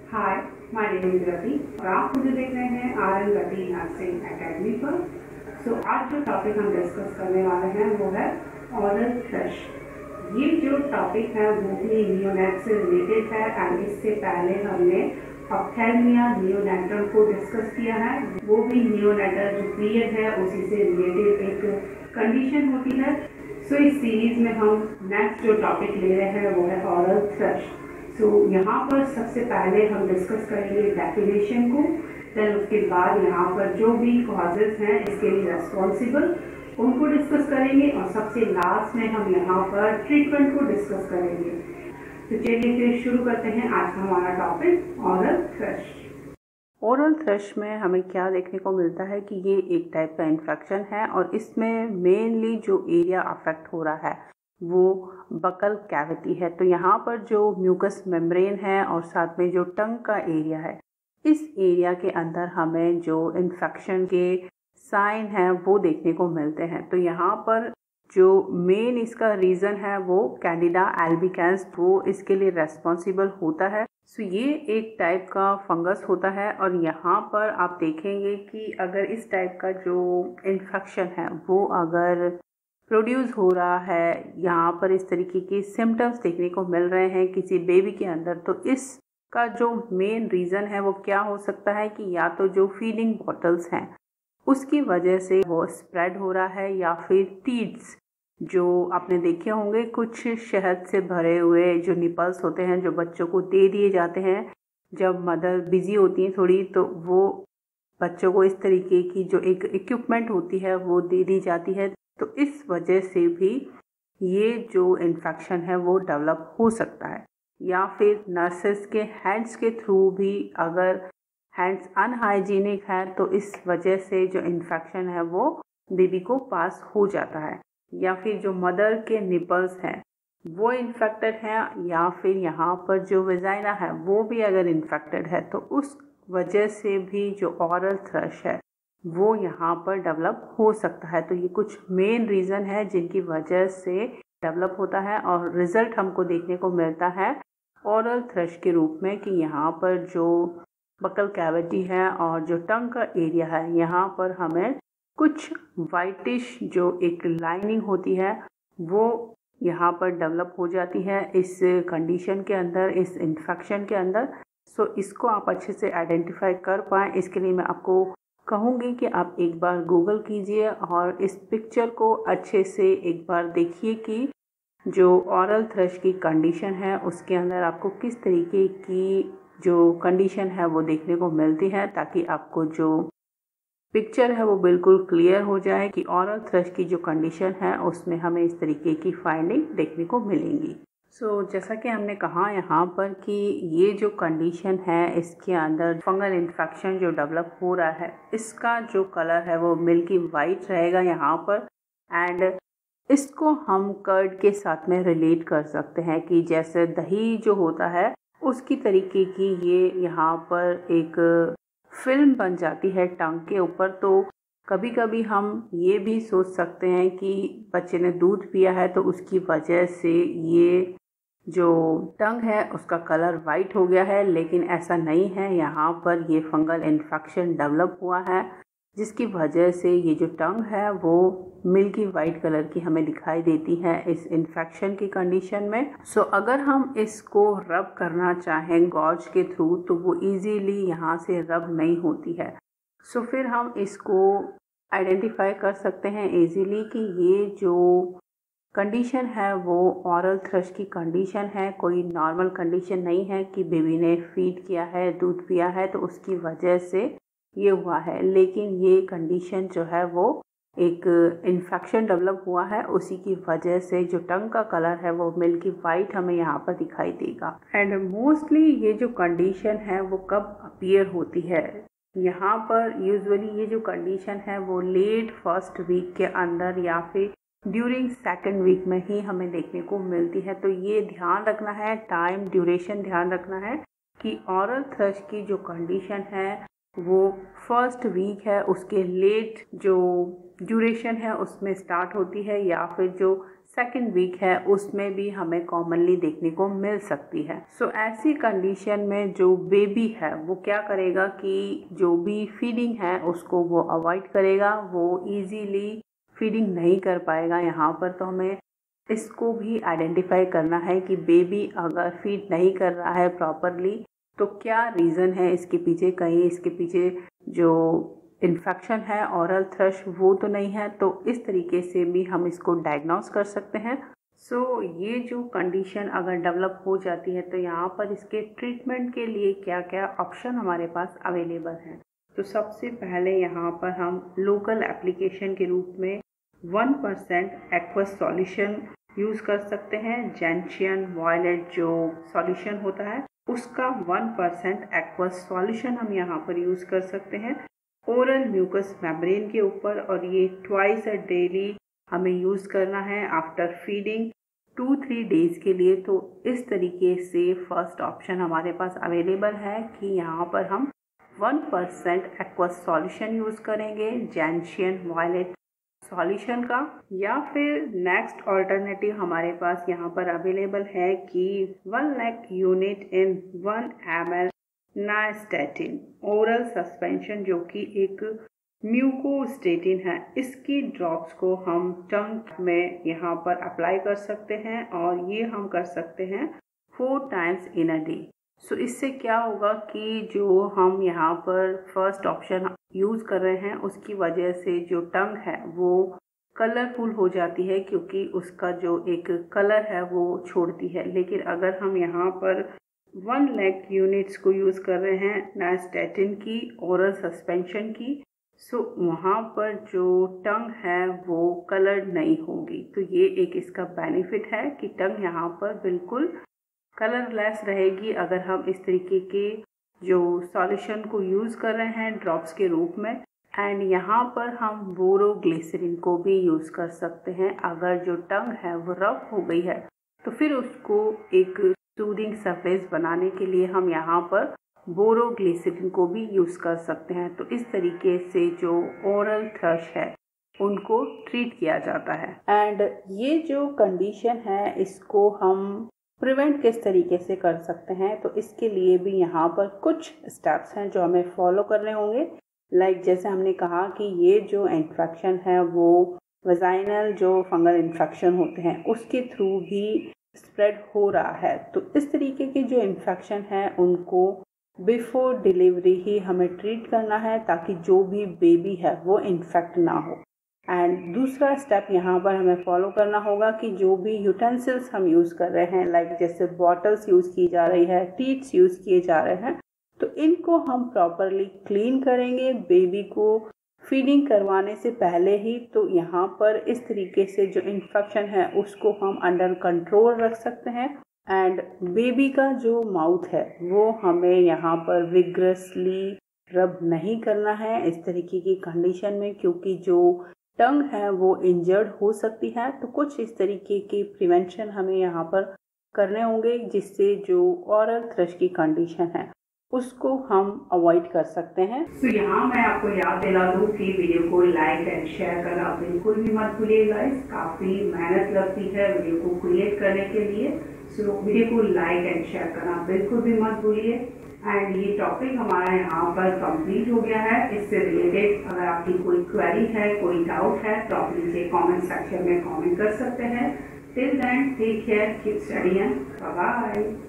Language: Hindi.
Hi, my name is Ravi और आप मुझे देख रहे हैं RN रवि नर्सिंग एकेडमी पर। आज जो टॉपिक हम डिस्कस करने वाले हैं वो है ऑरल थ्रश। ये जो टॉपिक है वो भी नियोनेट से रिलेटेड है एंड इससे पहले हमने ऑप्थेल्मिया नियोनेटल को डिस्कस किया है। वो भी नियोनेटल जो पीरियड है उसी से रिलेटेड एक कंडीशन होती है। इस सीरीज में हम नेक्स्ट जो टॉपिक ले रहे हैं वो है ऑरल थ्रश। यहाँ पर सबसे पहले हम डिस्कस करेंगे डेफिनेशन को, देन उसके बाद यहाँ पर जो भी कॉजेज हैं इसके लिए रेस्पॉन्सिबल उनको डिस्कस करेंगे और सबसे लास्ट में हम यहाँ पर ट्रीटमेंट को डिस्कस करेंगे। तो चलिए फिर शुरू करते हैं आज का हमारा topic oral thrush. Oral thrush में हमें क्या देखने को मिलता है कि ये एक टाइप का इन्फेक्शन है और इसमें मेनली जो एरिया अफेक्ट हो रहा है वो बकल कैविटी है। तो यहाँ पर जो म्यूकस मेम्ब्रेन है और साथ में जो टंग का एरिया है, इस एरिया के अंदर हमें जो इन्फेक्शन के साइन है वो देखने को मिलते हैं। तो यहाँ पर जो मेन इसका रीज़न है वो कैंडिडा एल्बिकेंस, वो इसके लिए रेस्पॉन्सिबल होता है। ये एक टाइप का फंगस होता है और यहाँ पर आप देखेंगे कि अगर इस टाइप का जो इन्फेक्शन है वो अगर प्रोड्यूस हो रहा है, यहाँ पर इस तरीके के सिम्टम्स देखने को मिल रहे हैं किसी बेबी के अंदर, तो इसका जो मेन रीज़न है वो क्या हो सकता है कि या तो जो फीडिंग बॉटल्स हैं उसकी वजह से वो स्प्रेड हो रहा है, या फिर टीड्स जो आपने देखे होंगे कुछ शहद से भरे हुए जो निपल्स होते हैं जो बच्चों को दे दिए जाते हैं जब मदर बिजी होती हैं थोड़ी, तो वो बच्चों को इस तरीके की जो एक इक्विपमेंट होती है वो दे दी जाती है। तो इस वजह से भी ये जो इन्फेक्शन है वो डेवलप हो सकता है, या फिर नर्सेस के हैंड्स के थ्रू भी, अगर हैंड्स अनहाइजीनिक है तो इस वजह से जो इन्फेक्शन है वो बेबी को पास हो जाता है, या फिर जो मदर के निपल्स हैं वो इन्फेक्टेड हैं, या फिर यहाँ पर जो वेजाइना है वो भी अगर इन्फेक्टेड है तो उस वजह से भी जो ऑरल थ्रश है वो यहाँ पर डेवलप हो सकता है। तो ये कुछ मेन रीज़न है जिनकी वजह से डेवलप होता है और रिज़ल्ट हमको देखने को मिलता है ऑरल थ्रश के रूप में कि यहाँ पर जो बकल कैविटी है और जो टंग का एरिया है यहाँ पर हमें कुछ वाइटिश जो एक लाइनिंग होती है वो यहाँ पर डेवलप हो जाती है इस कंडीशन के अंदर, इस इन्फेक्शन के अंदर। इसको आप अच्छे से आइडेंटिफाई कर पाएँ, इसके लिए मैं आपको कहूँगी कि आप एक बार गूगल कीजिए और इस पिक्चर को अच्छे से एक बार देखिए कि जो ऑरल थ्रश की कंडीशन है उसके अंदर आपको किस तरीके की जो कंडीशन है वो देखने को मिलती है, ताकि आपको जो पिक्चर है वो बिल्कुल क्लियर हो जाए कि ऑरल थ्रश की जो कंडीशन है उसमें हमें इस तरीके की फाइंडिंग देखने को मिलेंगी। जैसा कि हमने कहा यहाँ पर कि ये जो कंडीशन है इसके अंदर फंगल इन्फेक्शन जो डेवलप हो रहा है इसका जो कलर है वो मिल्की वाइट रहेगा यहाँ पर, एंड इसको हम कर्ड के साथ में रिलेट कर सकते हैं कि जैसे दही जो होता है उसकी तरीके की ये यहाँ पर एक फिल्म बन जाती है टंग के ऊपर। तो कभी कभी हम ये भी सोच सकते हैं कि बच्चे ने दूध पिया है तो उसकी वजह से ये जो टंग है उसका कलर वाइट हो गया है, लेकिन ऐसा नहीं है। यहाँ पर ये फंगल इन्फेक्शन डेवलप हुआ है जिसकी वजह से ये जो टंग है वो मिल्की वाइट कलर की हमें दिखाई देती है इस इन्फेक्शन की कंडीशन में। अगर हम इसको रब करना चाहें गॉज के थ्रू तो वो इजीली यहाँ से रब नहीं होती है। फिर हम इसको आइडेंटिफाई कर सकते हैं इजीली कि ये जो कंडीशन है वो ऑरल थ्रश की कंडीशन है, कोई नॉर्मल कंडीशन नहीं है कि बेबी ने फीड किया है, दूध पिया है तो उसकी वजह से ये हुआ है, लेकिन ये कंडीशन जो है वो एक इन्फेक्शन डेवलप हुआ है, उसी की वजह से जो टंग का कलर है वो मिल्की वाइट हमें यहाँ पर दिखाई देगा। एंड मोस्टली ये जो कंडीशन है वो कब अपीयर होती है, यहाँ पर यूजुअली ये जो कंडीशन है वो लेट फर्स्ट वीक के अंदर या फिर ड्यूरिंग सेकेंड वीक में ही हमें देखने को मिलती है। तो ये ध्यान रखना है, टाइम ड्यूरेशन ध्यान रखना है कि ऑरल थ्रश की जो कंडीशन है वो फर्स्ट वीक है उसके लेट जो ड्यूरेशन है उसमें स्टार्ट होती है, या फिर जो सेकेंड वीक है उसमें भी हमें कॉमनली देखने को मिल सकती है। सो ऐसी कंडीशन में जो बेबी है वो क्या करेगा कि जो भी फीडिंग है उसको वो अवॉइड करेगा, वो इजीली फीडिंग नहीं कर पाएगा। यहाँ पर तो हमें इसको भी आइडेंटिफाई करना है कि बेबी अगर फीड नहीं कर रहा है प्रॉपरली तो क्या रीज़न है इसके पीछे। कहीं इसके पीछे जो इन्फेक्शन है ओरल थ्रश वो तो नहीं है, तो इस तरीके से भी हम इसको डायग्नोस कर सकते हैं। सो ये जो कंडीशन अगर डेवलप हो जाती है तो यहाँ पर इसके ट्रीटमेंट के लिए क्या क्या ऑप्शन हमारे पास अवेलेबल हैं। तो सबसे पहले यहाँ पर हम लोकल एप्लीकेशन के रूप में 1% एक्वस सॉल्यूशन यूज़ कर सकते हैं। जेंशियन वायलेट जो सॉल्यूशन होता है उसका 1% एक्वस सॉल्यूशन हम यहाँ पर यूज़ कर सकते हैं ओरल म्यूकस मेम्ब्रेन के ऊपर, और ये ट्वाइस अ डेली हमें यूज़ करना है आफ्टर फीडिंग 2-3 डेज़ के लिए। तो इस तरीके से फर्स्ट ऑप्शन हमारे पास अवेलेबल है कि यहाँ पर हम 1% एक्वस सॉल्यूशन यूज़ करेंगे जेंशियन वायलेट सॉल्यूशन का, या फिर नेक्स्ट ऑल्टरनेटिव हमारे पास यहाँ पर अवेलेबल है कि 1 lakh unit in 1 ml nystatin oral suspension जो कि एक म्यूकोस्टेटिन है। इसकी ड्रॉप्स को हम टंग में यहाँ पर अप्लाई कर सकते हैं और ये हम कर सकते हैं 4 times इन अ डे। सो इससे क्या होगा कि जो हम यहाँ पर फर्स्ट ऑप्शन यूज़ कर रहे हैं उसकी वजह से जो टंग है वो कलरफुल हो जाती है क्योंकि उसका जो एक कलर है वो छोड़ती है। लेकिन अगर हम यहाँ पर 1 lakh यूनिट्स को यूज़ कर रहे हैं नाइस्टेटिन की ओरल सस्पेंशन की, सो वहाँ पर जो टंग है वो कलर नहीं होगी। तो ये एक इसका बेनिफिट है कि टंग यहाँ पर बिल्कुल कलरलेस रहेगी अगर हम इस तरीके के जो सॉल्यूशन को यूज़ कर रहे हैं ड्रॉप्स के रूप में। एंड यहाँ पर हम बोरोग्लिसरीन को भी यूज़ कर सकते हैं। अगर जो टंग है वो रफ हो गई है तो फिर उसको एक सूदिंग सरफेस बनाने के लिए हम यहाँ पर बोरोग्लिसरीन को भी यूज़ कर सकते हैं। तो इस तरीके से जो ओरल थ्रश है उनको ट्रीट किया जाता है। एंड ये जो कंडीशन है इसको हम प्रिवेंट किस तरीके से कर सकते हैं, तो इसके लिए भी यहाँ पर कुछ स्टेप्स हैं जो हमें फॉलो करने होंगे। लाइक जैसे हमने कहा कि ये जो इन्फेक्शन है वो वजाइनल जो फंगल इन्फेक्शन होते हैं उसके थ्रू भी स्प्रेड हो रहा है। तो इस तरीके के जो इन्फेक्शन है उनको बिफोर डिलीवरी ही हमें ट्रीट करना है ताकि जो भी बेबी है वो इन्फेक्ट ना हो। एंड दूसरा स्टेप यहाँ पर हमें फॉलो करना होगा कि जो भी यूटेंसिल्स हम यूज़ कर रहे हैं, लाइक जैसे बॉटल्स यूज़ की जा रही है, टीट्स यूज़ किए जा रहे हैं, तो इनको हम प्रॉपरली क्लीन करेंगे बेबी को फीडिंग करवाने से पहले ही। तो यहाँ पर इस तरीके से जो इन्फेक्शन है उसको हम अंडर कंट्रोल रख सकते हैं। एंड बेबी का जो माउथ है वो हमें यहाँ पर विग्रसली रब नहीं करना है इस तरीके की कंडीशन में, क्योंकि जो टंग है वो इंजर्ड हो सकती है। तो कुछ इस तरीके के प्रिवेंशन हमें यहाँ पर करने होंगे जिससे जो ओरल थ्रश की कंडीशन है उसको हम अवॉइड कर सकते हैं। तो यहाँ मैं आपको याद दिला दूँ कि वीडियो को लाइक एंड शेयर करना बिल्कुल भी मत भूलिएगा। काफ़ी मेहनत लगती है वीडियो को क्रिएट करने के लिए। सो वीडियो को लाइक एंड शेयर करना बिल्कुल भी मत भूलिए। एंड ये टॉपिक हमारा यहाँ पर कंप्लीट हो गया है। इससे रिलेटेड अगर आपकी कोई क्वेरी है, कोई डाउट है तो आप नीचे कमेंट सेक्शन में कमेंट कर सकते हैं। Till then take care, keep studying, bye bye.